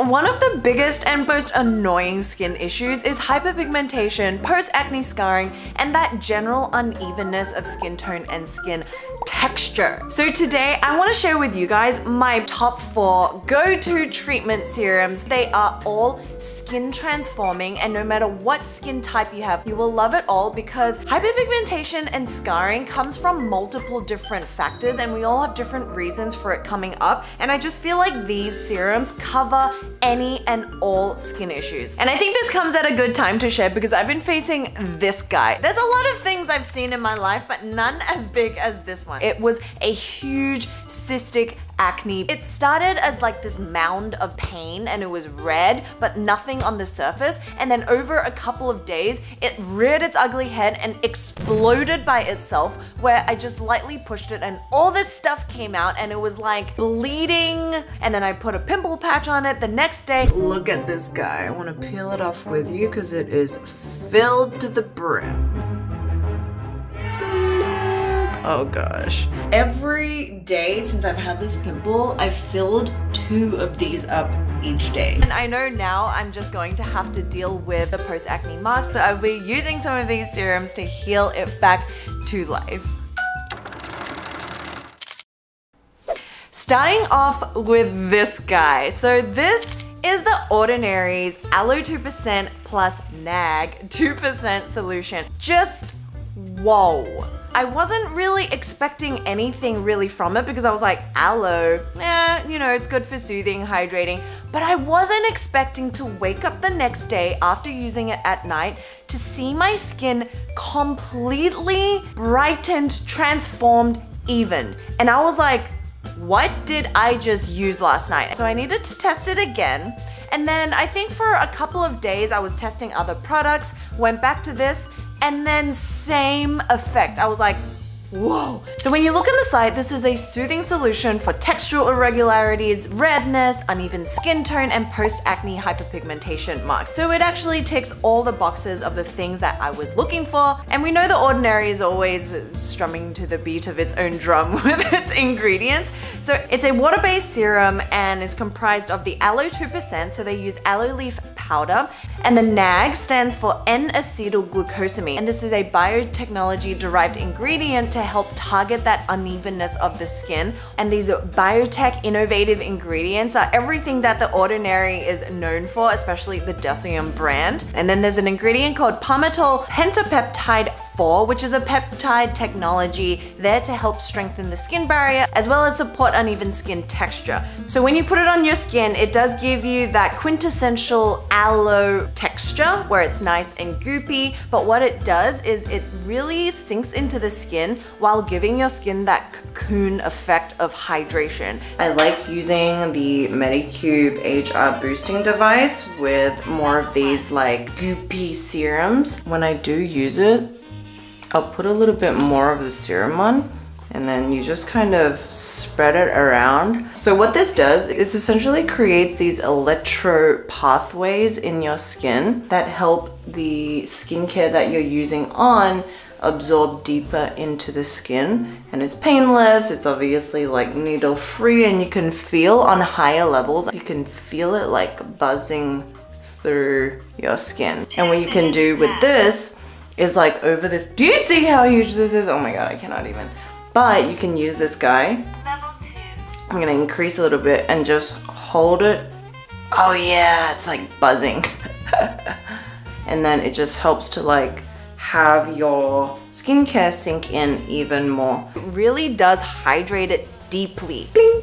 One of the biggest and most annoying skin issues is hyperpigmentation, post-acne scarring, and that general unevenness of skin tone and skin texture. So today I want to share with you guys my top 4 go-to treatment serums. They are all skin transforming, and no matter what skin type you have, you will love it all because hyperpigmentation and scarring comes from multiple different factors and we all have different reasons for it coming up, and I just feel like these serums cover any and all skin issues. And I think this comes at a good time to share because I've been facing this guy. There's a lot of things I've seen in my life, but none as big as this one. It was a huge cystic acne. It started as like this mound of pain and it was red, but nothing on the surface. And then over a couple of days, it reared its ugly head and exploded by itself, where I just lightly pushed it and all this stuff came out and it was like bleeding. And then I put a pimple patch on it the next day. Look at this guy. I want to peel it off with you because it is filled to the brim. Oh gosh. Every day since I've had this pimple, I've filled 2 of these up each day. And I know now I'm just going to have to deal with the post-acne marks, so I'll be using some of these serums to heal it back to life. Starting off with this guy. So this is the Ordinary's Aloe 2% plus NAG 2% solution. Just whoa. I wasn't really expecting anything really from it because I was like, aloe, you know, it's good for soothing, hydrating, but I wasn't expecting to wake up the next day after using it at night to see my skin completely brightened, transformed, evened. And I was like, what did I just use last night? So I needed to test it again. And then I think for a couple of days I was testing other products, went back to this, and then same effect. I was like, whoa. So when you look on the site, this is a soothing solution for textural irregularities, redness, uneven skin tone, and post-acne hyperpigmentation marks. So it actually ticks all the boxes of the things that I was looking for. And we know the Ordinary is always strumming to the beat of its own drum with its ingredients. So it's a water-based serum and is comprised of the Aloe 2%, so they use aloe leaf powder, and the NAG stands for N-acetylglucosamine. And this is a biotechnology derived ingredient to help target that unevenness of the skin. And these biotech innovative ingredients are everything that the Ordinary is known for, especially the Deciem brand. And then there's an ingredient called palmitoyl pentapeptide 4, which is a peptide technology there to help strengthen the skin barrier as well as support uneven skin texture. So when you put it on your skin, it does give you that quintessential aloe texture where it's nice and goopy, but what it does is it really sinks into the skin while giving your skin that cocoon effect of hydration. I like using the Medicube HR boosting device with more of these like goopy serums. When I do use it, I'll put a little bit more of the serum on, and then you just kind of spread it around. So what this does is essentially creates these electro pathways in your skin that help the skincare that you're using on absorb deeper into the skin, and it's painless. It's obviously like needle free, and you can feel on higher levels, you can feel it like buzzing through your skin. And what you can do with this is like over this, do you see how huge this is? Oh my god, I cannot even. But you can use this guy. I'm gonna increase a little bit and just hold it. Oh yeah, it's like buzzing. And then it just helps to like have your skincare sink in even more. It really does hydrate it deeply. Bling.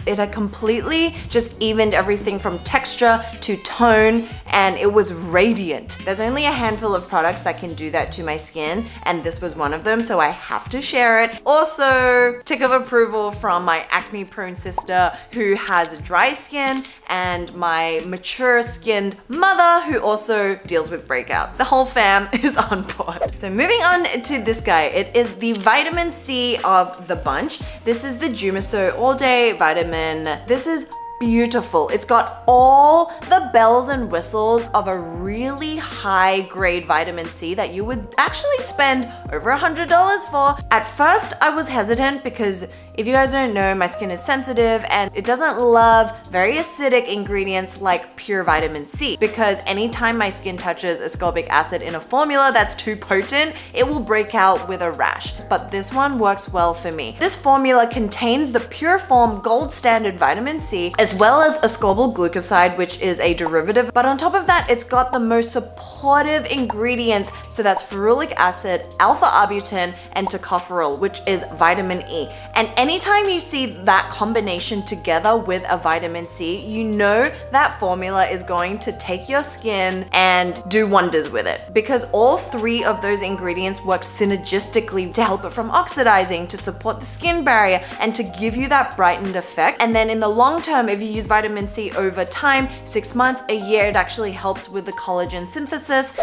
It had completely just evened everything from texture to tone, and it was radiant. There's only a handful of products that can do that to my skin, and this was one of them, so I have to share it. Also, tick of approval from my acne prone sister who has dry skin, and my mature skinned mother who also deals with breakouts. The whole fam is on board. So moving on to this guy, it is the vitamin C of the bunch. This is the Jumiso all day vitamin. This is beautiful. It's got all the bells and whistles of a really high grade vitamin C that you would actually spend over $100 for. At first I was hesitant because If you guys don't know, my skin is sensitive and it doesn't love very acidic ingredients like pure vitamin C, because anytime my skin touches ascorbic acid in a formula that's too potent, it will break out with a rash. But this one works well for me. This formula contains the pure form gold standard vitamin C, as well as ascorbyl glucoside, which is a derivative. But on top of that, it's got the most supportive ingredients. So that's ferulic acid, alpha-arbutin, and tocopherol, which is vitamin E. And anytime you see that combination together with a vitamin C, you know that formula is going to take your skin and do wonders with it, because all three of those ingredients work synergistically to help it from oxidizing, to support the skin barrier, and to give you that brightened effect. And then in the long term, if you use vitamin C over time, 6 months, a year, it actually helps with the collagen synthesis.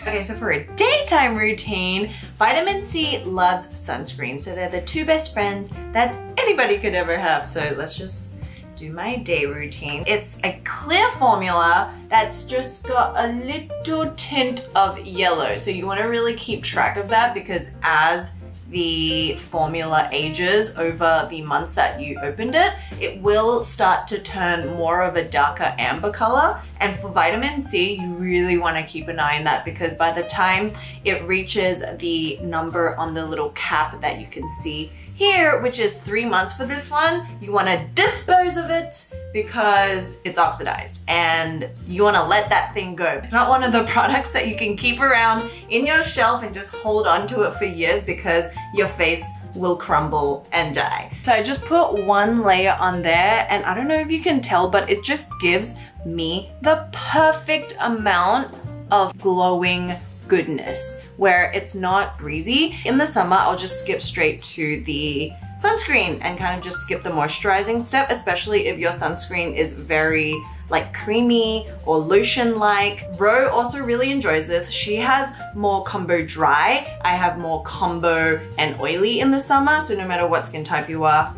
Okay, so for a daytime routine, vitamin C loves sunscreen. So they're the two best friends that anybody could ever have. So let's just do my day routine. It's a clear formula that's just got a little tint of yellow. So you want to really keep track of that, because as the formula ages over the months that you opened it, it will start to turn more of a darker amber color. And for vitamin C, you really want to keep an eye on that, because by the time it reaches the number on the little cap that you can see here, which is 3 months for this one, you want to dispose of it because it's oxidized and you want to let that thing go. It's not one of the products that you can keep around in your shelf and just hold on to it for years, because your face will crumble and die. So I just put one layer on there, and I don't know if you can tell, but it just gives me the perfect amount of glowing goodness where it's not greasy. In the summer, I'll just skip straight to the sunscreen and kind of just skip the moisturizing step, especially if your sunscreen is very like creamy or lotion-like. Ro also really enjoys this. She has more combo dry. I have more combo and oily in the summer, so no matter what skin type you are.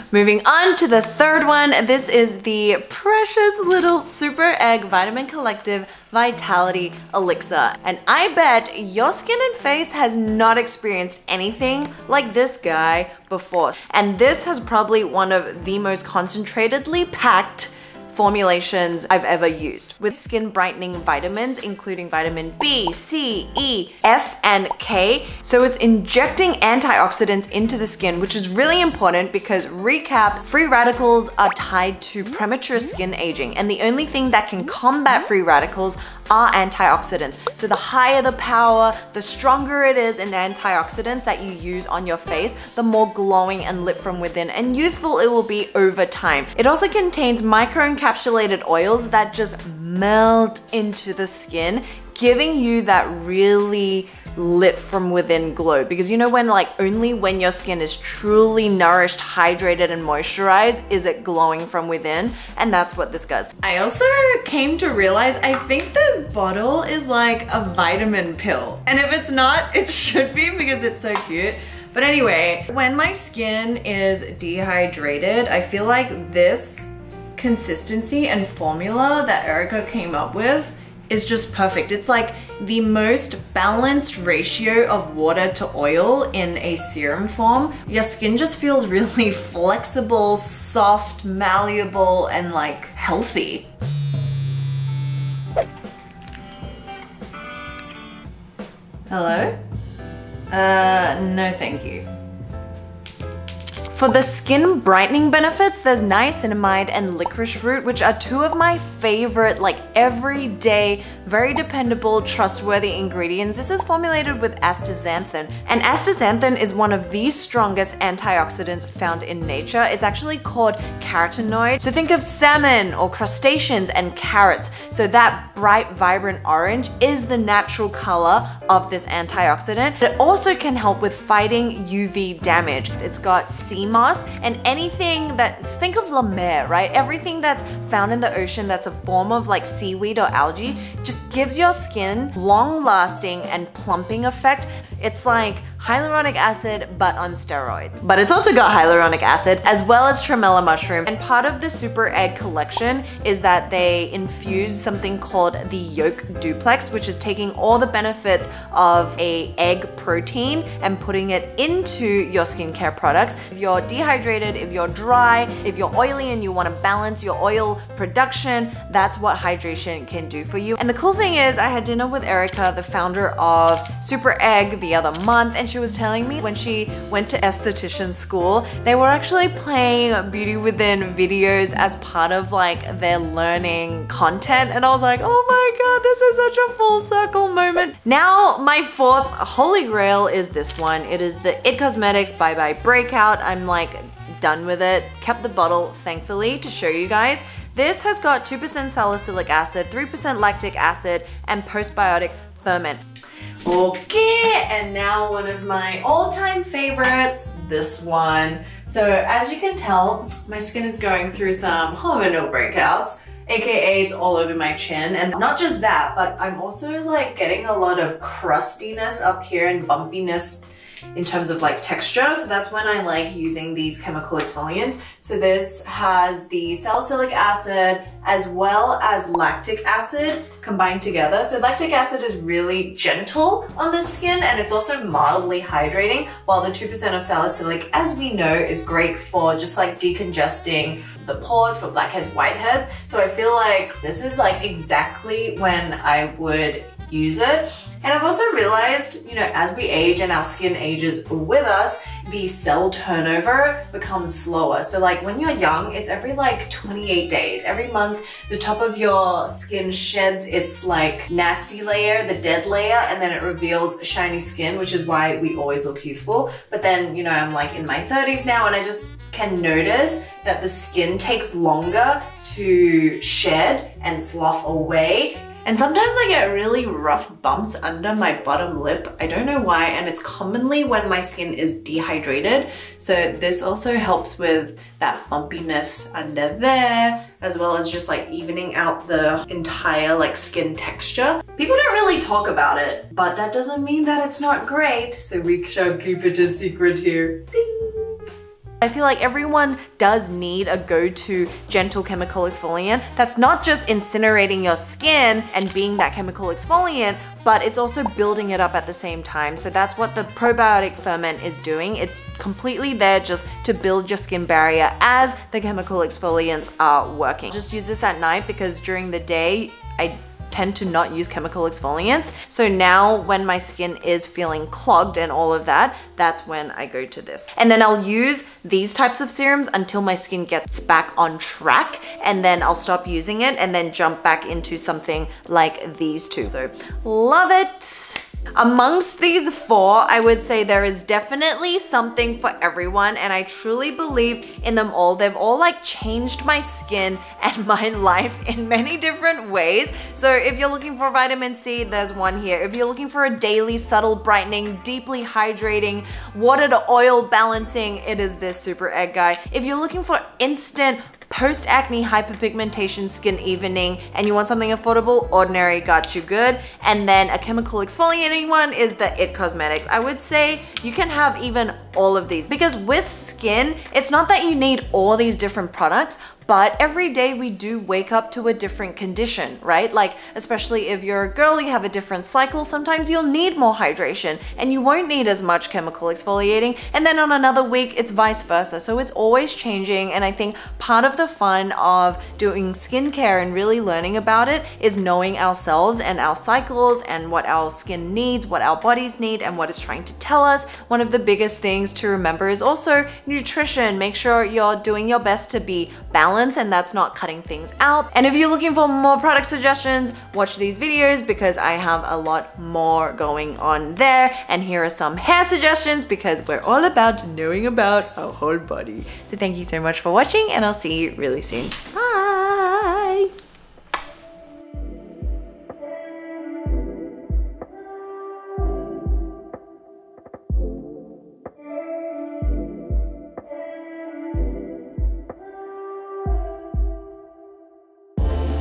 Moving on to the third one, this is the precious little Superegg Vitamin Collective Vitality Elixir. And I bet your skin and face has not experienced anything like this guy before. And this has probably one of the most concentratedly packed formulations I've ever used, with skin brightening vitamins including vitamin B, C, E, F, and K. So it's injecting antioxidants into the skin, which is really important because, recap, free radicals are tied to premature skin aging, and the only thing that can combat free radicals are antioxidants. So the higher the power, the stronger it is in antioxidants that you use on your face, the more glowing and lit from within and youthful it will be over time. It also contains microencapsulated oils that just melt into the skin, giving you that really lit from within glow. Because you know when only when your skin is truly nourished, hydrated, and moisturized is it glowing from within, and that's what this does. I also came to realize I think this bottle is like a vitamin pill, and if it's not, it should be because it's so cute. But anyway, when my skin is dehydrated, I feel like this consistency and formula that Erica came up with is just perfect. It's like the most balanced ratio of water to oil in a serum form. Your skin just feels really flexible, soft, malleable, and like healthy. Hello? No thank you. For the skin brightening benefits, there's niacinamide and licorice root, which are two of my favorite, everyday, very dependable, trustworthy ingredients. This is formulated with astaxanthin, and astaxanthin is one of the strongest antioxidants found in nature. It's actually called carotenoid. So think of salmon or crustaceans and carrots. So that bright, vibrant orange is the natural color of this antioxidant. It also can help with fighting UV damage. It's got sea moss and anything that, think of La Mer, right? Everything that's found in the ocean that's a form of seaweed or algae just gives your skin long lasting and plumping effect. It's like hyaluronic acid, but on steroids. But it's also got hyaluronic acid as well as tremella mushroom. And part of the Superegg collection is that they infuse something called the yolk duplex, which is taking all the benefits of a egg protein and putting it into your skincare products. If you're dehydrated, if you're dry, if you're oily and you want to balance your oil production, that's what hydration can do for you. And the cool thing is, I had dinner with Erica, the founder of Superegg, the other month, and she was telling me when she went to esthetician school, they were actually playing Beauty Within videos as part of like their learning content, and I was like, oh my god, this is such a full circle moment. Now my fourth holy grail is this one. It is the IT Cosmetics by Breakout. I'm like done with it. Kept the bottle, thankfully, to show you guys. This has got 2% salicylic acid, 3% lactic acid, and postbiotic ferment. Okay, and now one of my all-time favorites, this one. So as you can tell, my skin is going through some hormonal breakouts, aka it's all over my chin. And not just that, but I'm also like getting a lot of crustiness up here and bumpiness in terms of like texture. So that's when I like using these chemical exfoliants. So this has the salicylic acid as well as lactic acid combined together. So lactic acid is really gentle on the skin and it's also mildly hydrating, while the 2% of salicylic, as we know, is great for just like decongesting the pores for blackheads, whiteheads. So I feel like this is like exactly when I would use it. And I've also realized, you know, as we age and our skin ages with us, the cell turnover becomes slower. So like when you're young, it's every like 28 days. Every month, the top of your skin sheds its like nasty layer, the dead layer, and then it reveals shiny skin, which is why we always look youthful. But then, you know, I'm like in my 30s now and I just can notice that the skin takes longer to shed and slough away. And sometimes I get really rough bumps under my bottom lip. I don't know why, and it's commonly when my skin is dehydrated. So this also helps with that bumpiness under there, as well as just like evening out the entire like skin texture. People don't really talk about it, but that doesn't mean that it's not great. So we shall keep it a secret here. Ding. I feel like everyone does need a go-to gentle chemical exfoliant that's not just incinerating your skin and being that chemical exfoliant, but it's also building it up at the same time. So that's what the probiotic ferment is doing. It's completely there just to build your skin barrier as the chemical exfoliants are working. Just use this at night because during the day, I tend to not use chemical exfoliants. So now when my skin is feeling clogged and all of that, that's when I go to this. And then I'll use these types of serums until my skin gets back on track, and then I'll stop using it and then jump back into something like these two. So love it. Amongst these four, I would say there is definitely something for everyone, and I truly believe in them all. They've all like changed my skin and my life in many different ways. So if you're looking for vitamin C, there's one here. If you're looking for a daily subtle brightening, deeply hydrating, water to oil balancing, it is this Superegg guy. If you're looking for instant post-acne hyperpigmentation skin evening and you want something affordable, Ordinary got you good. And then a chemical exfoliating one is the IT Cosmetics. I would say you can have even all of these, because with skin, it's not that you need all these different products, but every day we do wake up to a different condition, right? Like, especially if you're a girl, you have a different cycle, sometimes you'll need more hydration and you won't need as much chemical exfoliating. And then on another week, it's vice versa. So it's always changing. And I think part of the fun of doing skincare and really learning about it is knowing ourselves and our cycles and what our skin needs, what our bodies need, and what it's trying to tell us. One of the biggest things to remember is also nutrition. Make sure you're doing your best to be balanced and that's not cutting things out. And if you're looking for more product suggestions, watch these videos because I have a lot more going on there. And here are some hair suggestions because we're all about knowing about our whole body. So thank you so much for watching and I'll see you really soon. Bye.